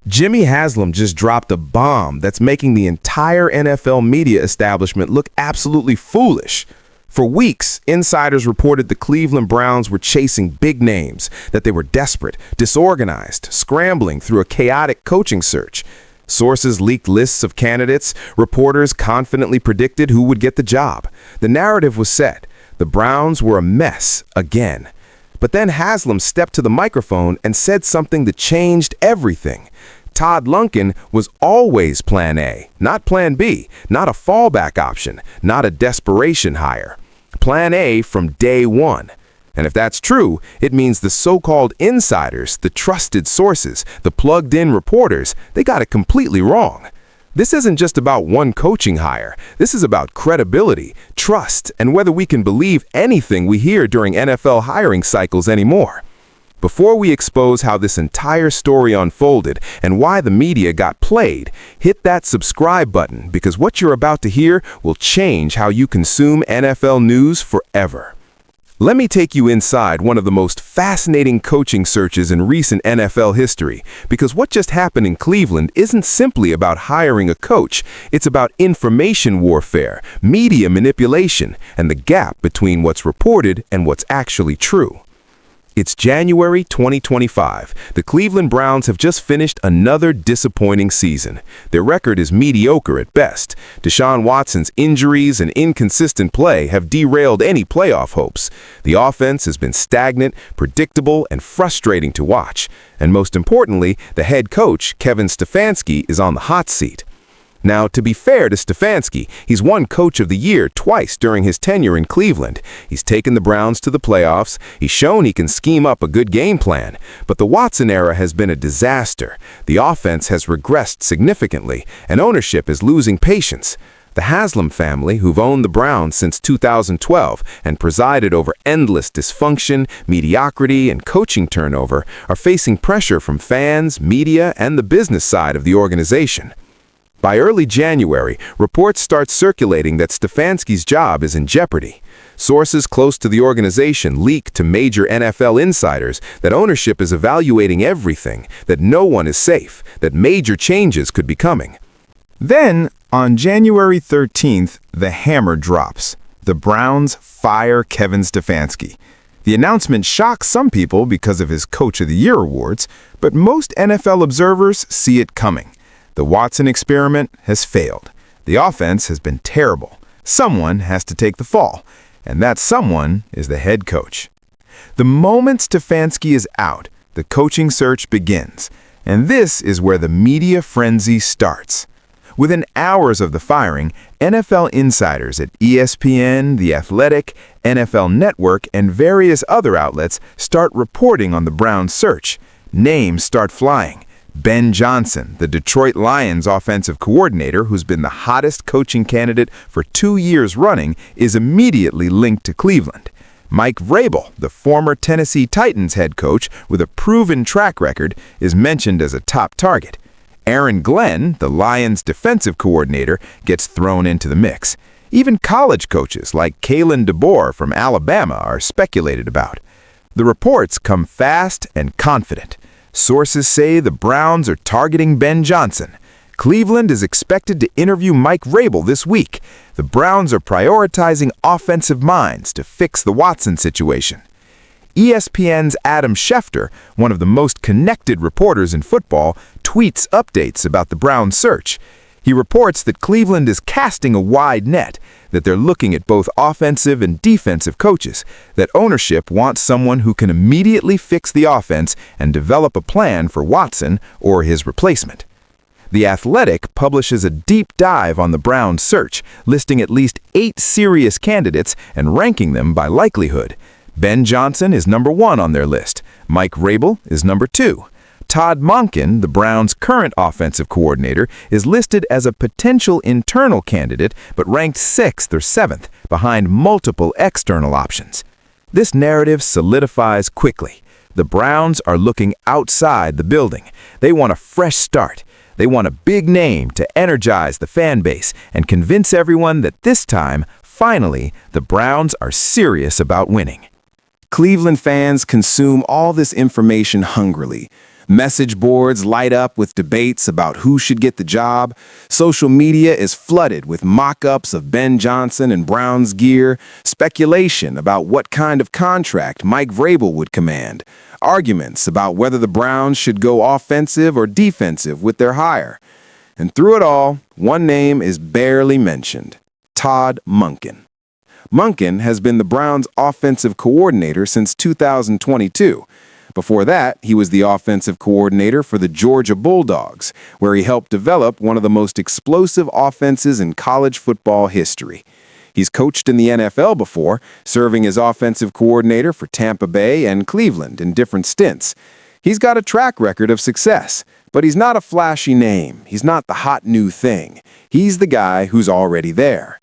Jimmy Haslam just dropped a bomb that's making the entire NFL media establishment look absolutely foolish. For weeks, insiders reported the Cleveland Browns were chasing big names, that they were desperate, disorganized, scrambling through a chaotic coaching search. Sources leaked lists of candidates, reporters confidently predicted who would get the job. The narrative was set. The Browns were a mess again. But then Haslam stepped to the microphone and said something that changed everything. Todd Monken was always Plan A, not Plan B, not a fallback option, not a desperation hire. Plan A from day one. And if that's true, it means the so-called insiders, the trusted sources, the plugged-in reporters, they got it completely wrong. This isn't just about one coaching hire. This is about credibility, trust, and whether we can believe anything we hear during NFL hiring cycles anymore. Before we expose how this entire story unfolded and why the media got played, hit that subscribe button because what you're about to hear will change how you consume NFL news forever. Let me take you inside one of the most fascinating coaching searches in recent NFL history, because what just happened in Cleveland isn't simply about hiring a coach. It's about information warfare, media manipulation, and the gap between what's reported and what's actually true. It's January 2025. The Cleveland Browns have just finished another disappointing season. Their record is mediocre at best. Deshaun Watson's injuries and inconsistent play have derailed any playoff hopes. The offense has been stagnant, predictable, and frustrating to watch. And most importantly, the head coach, Kevin Stefanski, is on the hot seat. Now, to be fair to Stefanski, he's won Coach of the Year twice during his tenure in Cleveland. He's taken the Browns to the playoffs. He's shown he can scheme up a good game plan. But the Watson era has been a disaster. The offense has regressed significantly, and ownership is losing patience. The Haslam family, who've owned the Browns since 2012 and presided over endless dysfunction, mediocrity, and coaching turnover, are facing pressure from fans, media, and the business side of the organization. By early January, reports start circulating that Stefanski's job is in jeopardy. Sources close to the organization leak to major NFL insiders that ownership is evaluating everything, that no one is safe, that major changes could be coming. Then, on January 13th, the hammer drops. The Browns fire Kevin Stefanski. The announcement shocks some people because of his Coach of the Year awards, but most NFL observers see it coming. The Watson experiment has failed. The offense has been terrible. Someone has to take the fall, and that someone is the head coach. The moment Stefanski is out, the coaching search begins, and this is where the media frenzy starts. Within hours of the firing, NFL insiders at ESPN, The Athletic, NFL Network, and various other outlets start reporting on the Browns search. Names start flying. Ben Johnson, the Detroit Lions offensive coordinator who's been the hottest coaching candidate for 2 years running, is immediately linked to Cleveland. Mike Vrabel, the former Tennessee Titans head coach with a proven track record, is mentioned as a top target. Aaron Glenn, the Lions defensive coordinator, gets thrown into the mix. Even college coaches like Kalen DeBoer from Alabama are speculated about. The reports come fast and confident. Sources say the Browns are targeting Ben Johnson. Cleveland is expected to interview Mike Vrabel this week. The Browns are prioritizing offensive minds to fix the Watson situation. ESPN's Adam Schefter, one of the most connected reporters in football, tweets updates about the Browns search. He reports that Cleveland is casting a wide net, that they're looking at both offensive and defensive coaches, that ownership wants someone who can immediately fix the offense and develop a plan for Watson or his replacement. The Athletic publishes a deep dive on the Browns search, listing at least 8 serious candidates and ranking them by likelihood. Ben Johnson is number 1 on their list. Mike Vrabel is number 2. Todd Monken, the Browns' current offensive coordinator, is listed as a potential internal candidate but ranked 6th or 7th, behind multiple external options. This narrative solidifies quickly. The Browns are looking outside the building. They want a fresh start. They want a big name to energize the fan base and convince everyone that this time, finally, the Browns are serious about winning. Cleveland fans consume all this information hungrily. Message boards light up with debates about who should get the job. Social media is flooded with mock-ups of Ben Johnson and Brown's gear, speculation about what kind of contract Mike Vrabel would command, arguments about whether the Browns should go offensive or defensive with their hire. And through it all, one name is barely mentioned: Todd Monken. Monken has been the Browns' offensive coordinator since 2022. Before that, he was the offensive coordinator for the Georgia Bulldogs, where he helped develop one of the most explosive offenses in college football history. He's coached in the NFL before, serving as offensive coordinator for Tampa Bay and Cleveland in different stints. He's got a track record of success, but he's not a flashy name. He's not the hot new thing. He's the guy who's already there.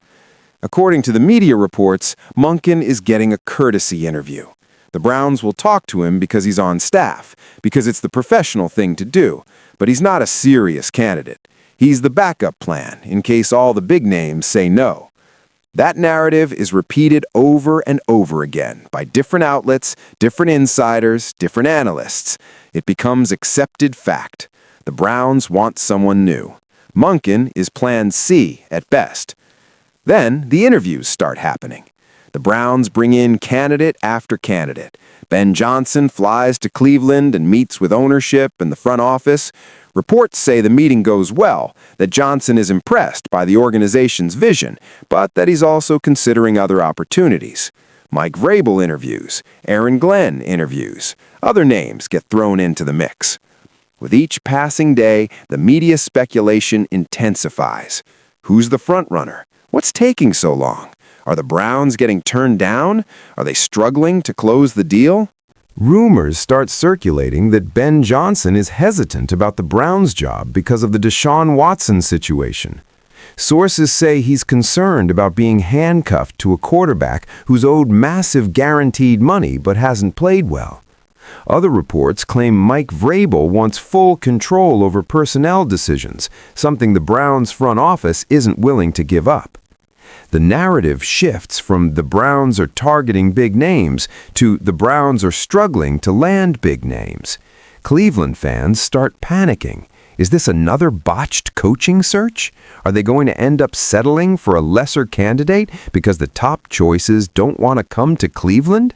According to the media reports, Monken is getting a courtesy interview. The Browns will talk to him because he's on staff, because it's the professional thing to do, but he's not a serious candidate. He's the backup plan in case all the big names say no. That narrative is repeated over and over again by different outlets, different insiders, different analysts. It becomes accepted fact. The Browns want someone new. Monken is plan C at best. Then the interviews start happening. The Browns bring in candidate after candidate. Ben Johnson flies to Cleveland and meets with ownership and the front office. Reports say the meeting goes well, that Johnson is impressed by the organization's vision, but that he's also considering other opportunities. Mike Vrabel interviews, Aaron Glenn interviews. Other names get thrown into the mix. With each passing day, the media speculation intensifies. Who's the frontrunner? What's taking so long? Are the Browns getting turned down? Are they struggling to close the deal? Rumors start circulating that Ben Johnson is hesitant about the Browns' job because of the Deshaun Watson situation. Sources say he's concerned about being handcuffed to a quarterback who's owed massive guaranteed money but hasn't played well. Other reports claim Mike Vrabel wants full control over personnel decisions, something the Browns' front office isn't willing to give up. The narrative shifts from the Browns are targeting big names to the Browns are struggling to land big names. Cleveland fans start panicking. Is this another botched coaching search? Are they going to end up settling for a lesser candidate because the top choices don't want to come to Cleveland?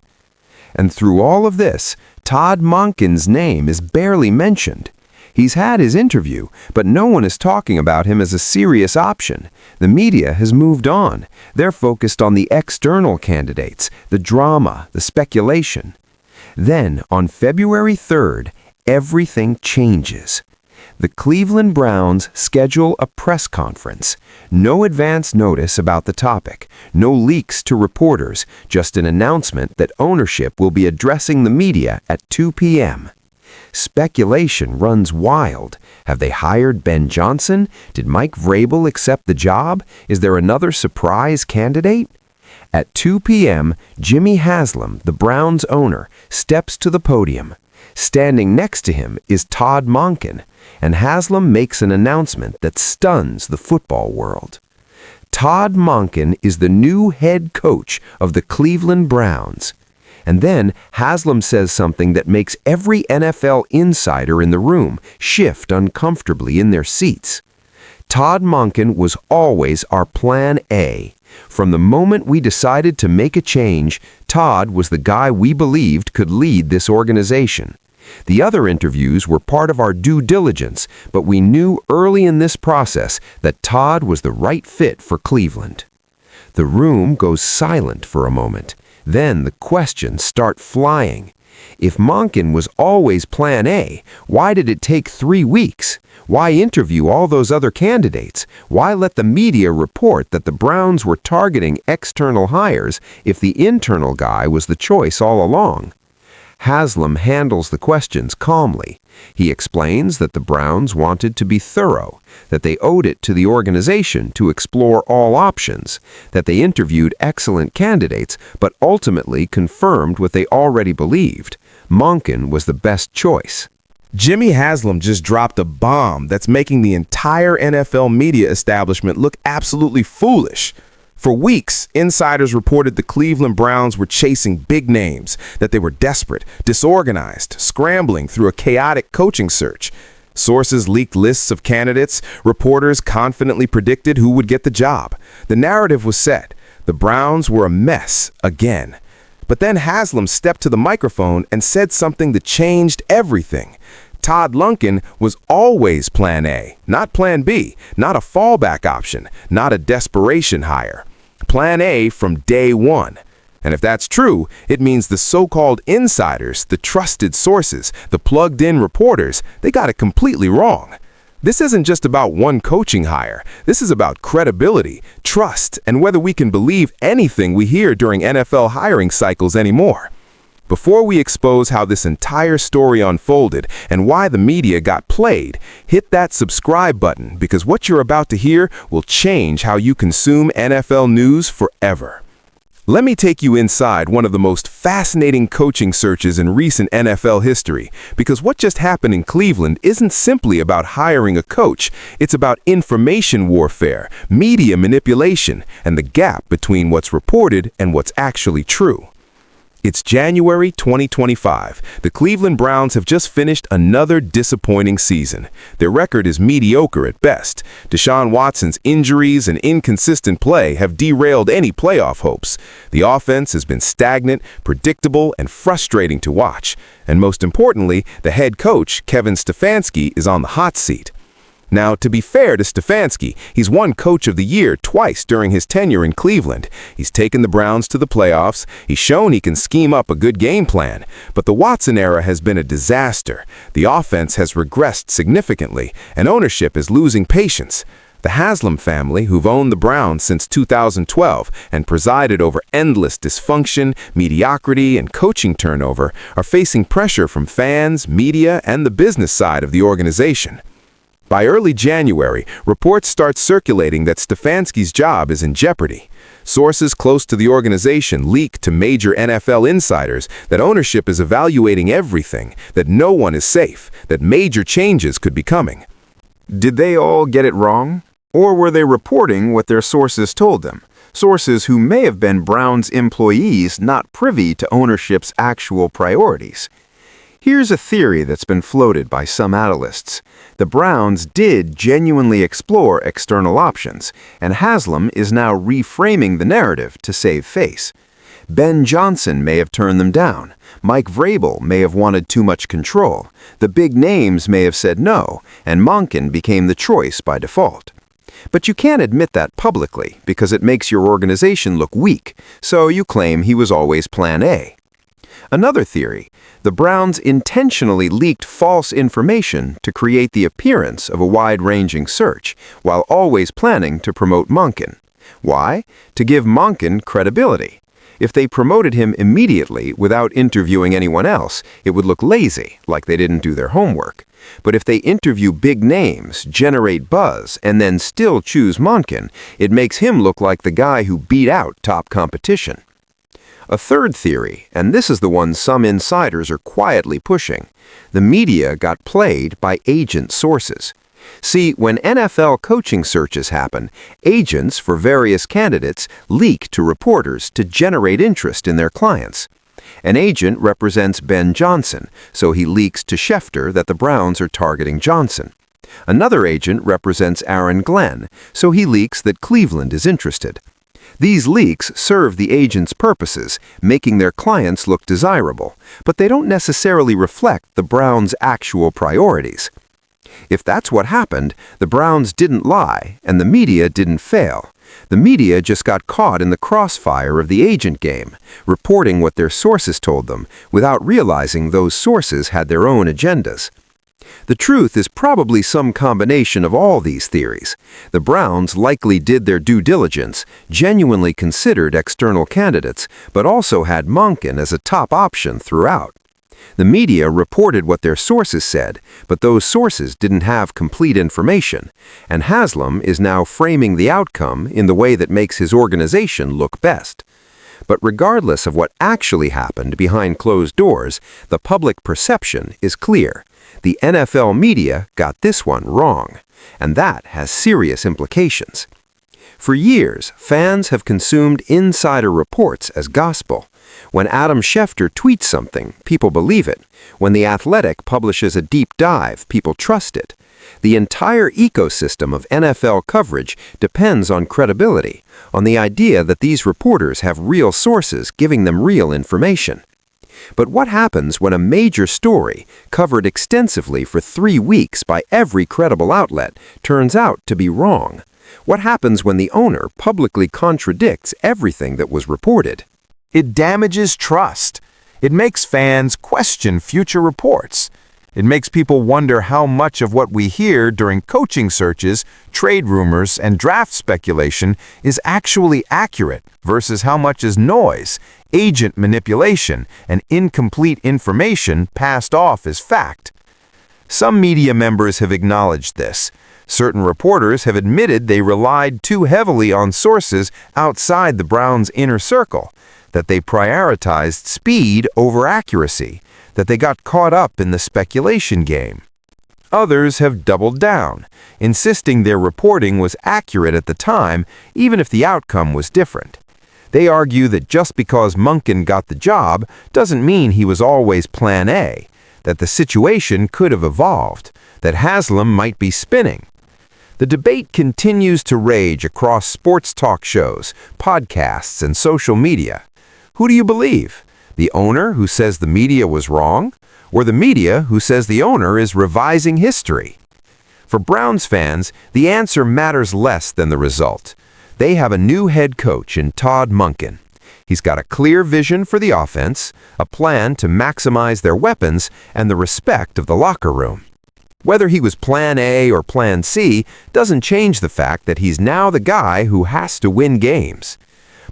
And through all of this, Todd Monken's name is barely mentioned. He's had his interview, but no one is talking about him as a serious option. The media has moved on. They're focused on the external candidates, the drama, the speculation. Then, on February 3rd, everything changes. The Cleveland Browns schedule a press conference. No advance notice about the topic, no leaks to reporters, just an announcement that ownership will be addressing the media at 2 p.m. Speculation runs wild. Have they hired Ben Johnson? Did Mike Vrabel accept the job? Is there another surprise candidate? At 2 p.m., Jimmy Haslam, the Browns owner, steps to the podium. Standing next to him is Todd Monken, and Haslam makes an announcement that stuns the football world. Todd Monken is the new head coach of the Cleveland Browns. And then Haslam says something that makes every NFL insider in the room shift uncomfortably in their seats. Todd Monken was always our plan A. From the moment we decided to make a change, Todd was the guy we believed could lead this organization. The other interviews were part of our due diligence, but we knew early in this process that Todd was the right fit for Cleveland. The room goes silent for a moment. Then the questions start flying. If Monken was always plan A, why did it take 3 weeks? Why interview all those other candidates? Why let the media report that the Browns were targeting external hires if the internal guy was the choice all along? Haslam handles the questions calmly. He explains that the Browns wanted to be thorough, that they owed it to the organization to explore all options, that they interviewed excellent candidates but ultimately confirmed what they already believed. Monken was the best choice. Jimmy Haslam just dropped a bomb that's making the entire NFL media establishment look absolutely foolish. For weeks, insiders reported the Cleveland Browns were chasing big names, that they were desperate, disorganized, scrambling through a chaotic coaching search. Sources leaked lists of candidates. Reporters confidently predicted who would get the job. The narrative was set. The Browns were a mess again. But then Haslam stepped to the microphone and said something that changed everything. Todd Monken was always plan A, not plan B, not a fallback option, not a desperation hire. Plan A from day one. And if that's true, it means the so-called insiders, the trusted sources, the plugged-in reporters, they got it completely wrong. This isn't just about one coaching hire. This is about credibility, trust, and whether we can believe anything we hear during NFL hiring cycles anymore. Before we expose how this entire story unfolded and why the media got played, hit that subscribe button because what you're about to hear will change how you consume NFL news forever. Let me take you inside one of the most fascinating coaching searches in recent NFL history, because what just happened in Cleveland isn't simply about hiring a coach. It's about information warfare, media manipulation, and the gap between what's reported and what's actually true. It's January 2025. The Cleveland Browns have just finished another disappointing season. Their record is mediocre at best. Deshaun Watson's injuries and inconsistent play have derailed any playoff hopes. The offense has been stagnant, predictable, and frustrating to watch. And most importantly, the head coach, Kevin Stefanski, is on the hot seat. Now, to be fair to Stefanski, he's won Coach of the Year twice during his tenure in Cleveland. He's taken the Browns to the playoffs. He's shown he can scheme up a good game plan. But the Watson era has been a disaster. The offense has regressed significantly, and ownership is losing patience. The Haslam family, who've owned the Browns since 2012 and presided over endless dysfunction, mediocrity, and coaching turnover, are facing pressure from fans, media, and the business side of the organization. By early January, reports start circulating that Stefanski's job is in jeopardy. Sources close to the organization leak to major NFL insiders that ownership is evaluating everything, that no one is safe, that major changes could be coming. Did they all get it wrong? Or were they reporting what their sources told them? Sources who may have been Browns employees not privy to ownership's actual priorities. Here's a theory that's been floated by some analysts. The Browns did genuinely explore external options, and Haslam is now reframing the narrative to save face. Ben Johnson may have turned them down. Mike Vrabel may have wanted too much control. The big names may have said no, and Monken became the choice by default. But you can't admit that publicly because it makes your organization look weak, so you claim he was always plan A. Another theory, the Browns intentionally leaked false information to create the appearance of a wide-ranging search, while always planning to promote Monken. Why? To give Monken credibility. If they promoted him immediately without interviewing anyone else, it would look lazy, like they didn't do their homework. But if they interview big names, generate buzz, and then still choose Monken, it makes him look like the guy who beat out top competition. A third theory, and this is the one some insiders are quietly pushing, the media got played by agent sources. See, when NFL coaching searches happen, agents for various candidates leak to reporters to generate interest in their clients. An agent represents Ben Johnson, so he leaks to Schefter that the Browns are targeting Johnson. Another agent represents Aaron Glenn, so he leaks that Cleveland is interested. These leaks serve the agent's purposes, making their clients look desirable, but they don't necessarily reflect the Browns' actual priorities. If that's what happened, the Browns didn't lie and the media didn't fail. The media just got caught in the crossfire of the agent game, reporting what their sources told them without realizing those sources had their own agendas. The truth is probably some combination of all these theories. The Browns likely did their due diligence, genuinely considered external candidates, but also had Monken as a top option throughout. The media reported what their sources said, but those sources didn't have complete information, and Haslam is now framing the outcome in the way that makes his organization look best. But regardless of what actually happened behind closed doors, the public perception is clear. The NFL media got this one wrong, and that has serious implications. For years, fans have consumed insider reports as gospel. When Adam Schefter tweets something, people believe it. When The Athletic publishes a deep dive, people trust it. The entire ecosystem of NFL coverage depends on credibility, on the idea that these reporters have real sources giving them real information. But what happens when a major story, covered extensively for 3 weeks by every credible outlet, turns out to be wrong? What happens when the owner publicly contradicts everything that was reported? It damages trust. It makes fans question future reports. It makes people wonder how much of what we hear during coaching searches, trade rumors, and draft speculation is actually accurate versus how much is noise, agent manipulation, and incomplete information passed off as fact. Some media members have acknowledged this. Certain reporters have admitted they relied too heavily on sources outside the Browns' inner circle, that they prioritized speed over accuracy, that they got caught up in the speculation game. Others have doubled down, insisting their reporting was accurate at the time, even if the outcome was different. They argue that just because Monken got the job doesn't mean he was always Plan A, that the situation could have evolved, that Haslam might be spinning. The debate continues to rage across sports talk shows, podcasts, and social media. Who do you believe? The owner who says the media was wrong, or the media who says the owner is revising history? For Browns fans, the answer matters less than the result. They have a new head coach in Todd Monken. He's got a clear vision for the offense, a plan to maximize their weapons, and the respect of the locker room. Whether he was Plan A or Plan C doesn't change the fact that he's now the guy who has to win games.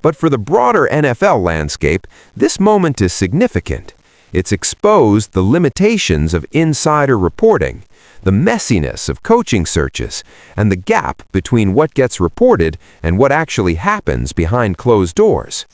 But for the broader NFL landscape, this moment is significant. It's exposed the limitations of insider reporting, the messiness of coaching searches, and the gap between what gets reported and what actually happens behind closed doors.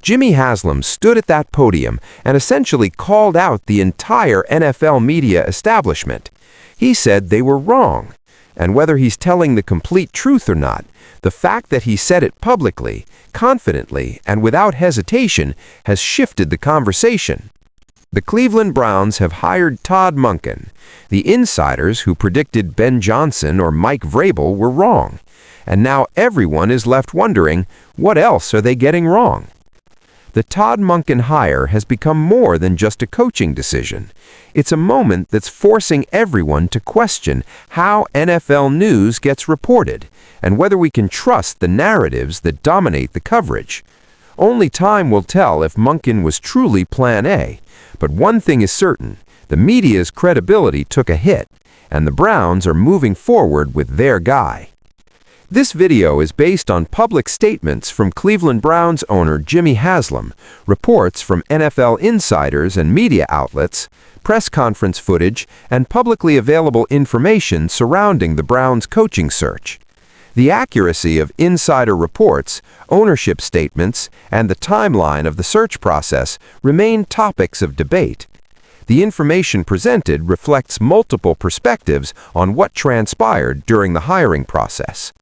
Jimmy Haslam stood at that podium and essentially called out the entire NFL media establishment. He said they were wrong. And whether he's telling the complete truth or not, the fact that he said it publicly, confidently, and without hesitation has shifted the conversation. The Cleveland Browns have hired Todd Monken. The insiders who predicted Ben Johnson or Mike Vrabel were wrong. And now everyone is left wondering, what else are they getting wrong? The Todd Monken hire has become more than just a coaching decision. It's a moment that's forcing everyone to question how NFL news gets reported and whether we can trust the narratives that dominate the coverage. Only time will tell if Monken was truly Plan A, but one thing is certain, the media's credibility took a hit, and the Browns are moving forward with their guy. This video is based on public statements from Cleveland Browns owner Jimmy Haslam, reports from NFL insiders and media outlets, press conference footage, and publicly available information surrounding the Browns' coaching search. The accuracy of insider reports, ownership statements, and the timeline of the search process remain topics of debate. The information presented reflects multiple perspectives on what transpired during the hiring process.